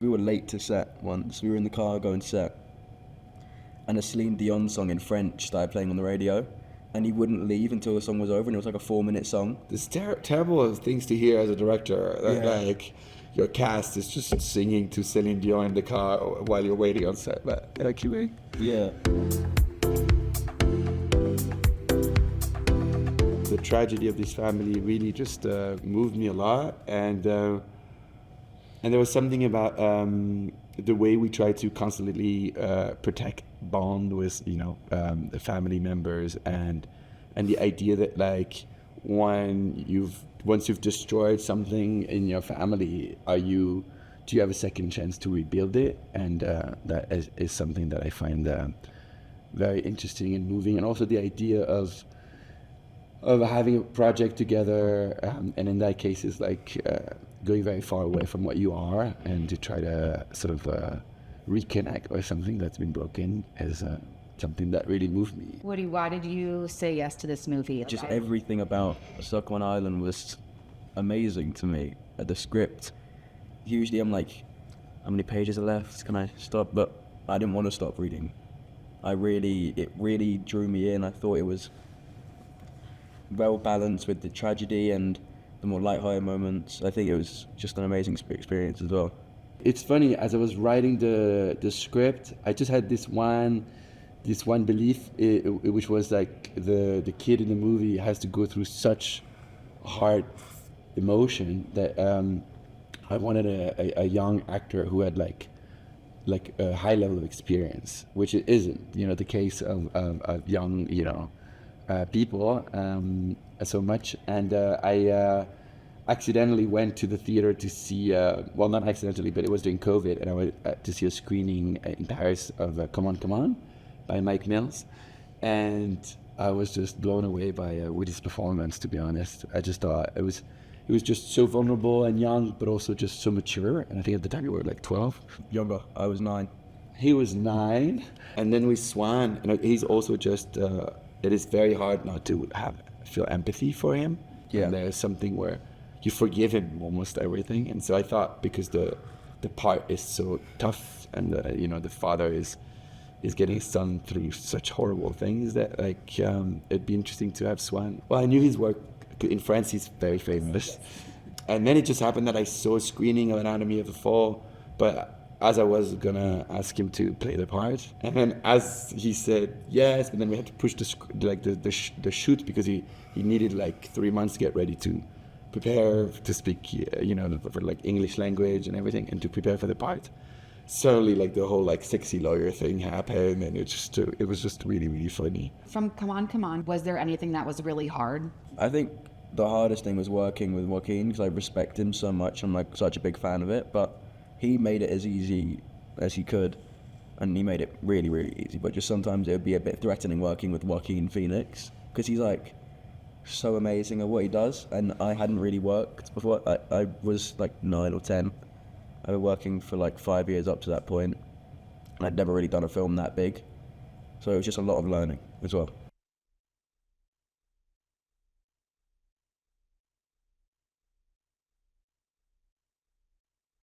We were late to set once. We were in the car going set, and a Celine Dion song in French started playing on the radio, and he wouldn't leave until the song was over, and it was like a 4-minute song. This terrible things to hear as a director. Like your cast is just singing to Celine Dion in the car while you're waiting on set. But anyway. Yeah. The tragedy of this family really just moved me a lot, and there was something about the way we try to constantly protect bond with the family members, and the idea that like once you've destroyed something in your family, do you have a second chance to rebuild it? And that is something that I find very interesting and moving, and also the idea of having a project together, and in that case is like going very far away from what you are, and to try to sort of reconnect with something that's been broken is something that really moved me. Woody, why did you say yes to this movie? Just everything about Sukkwan Island was amazing to me. The script, usually I'm like, how many pages are left? Can I stop? But I didn't want to stop reading. It really drew me in. I thought it was well balanced with the tragedy and the more lighthearted moments. I think it was just an amazing experience as well. It's funny, as I was writing the script, I just had this one belief, which was like the kid in the movie has to go through such hard emotion that I wanted a young actor who had like a high level of experience, which it isn't, the case of young, people so much. And I accidentally went to the theater to see, well, not accidentally, but it was during COVID, and I went to see a screening in Paris of Come On, Come On by Mike Mills. And I was just blown away by Woody's performance, to be honest. I just thought it was just so vulnerable and young, but also just so mature. And I think at the time you were like 12. Younger. I was 9. He was 9. And then with Swan, he's also just, it is very hard not to feel empathy for him. Yeah. And there's something where you forgive him almost everything. And so I thought, because the part is so tough, and the father is getting his son through such horrible things, that like it'd be interesting to have Swan. Well, I knew his work in France. He's very famous, and then it just happened that I saw a screening of Anatomy of a Fall, but as I was gonna ask him to play the part, and then as he said yes, but then we had to push the shoot, because he needed like 3 months to get ready to prepare to speak for like English language and everything, and to prepare for the part. Suddenly, like the whole like sexy lawyer thing happened, and it was just really, really funny. From Come On, Come On, was there anything that was really hard? I think the hardest thing was working with Joaquin, because I respect him so much. I'm like such a big fan of it, but he made it as easy as he could, and he made it really, really easy. But just sometimes it would be a bit threatening working with Joaquin Phoenix, because he's like so amazing at what he does, and I hadn't really worked before. I was like 9 or 10. I was working for like 5 years up to that point, and I'd never really done a film that big, so it was just a lot of learning as well.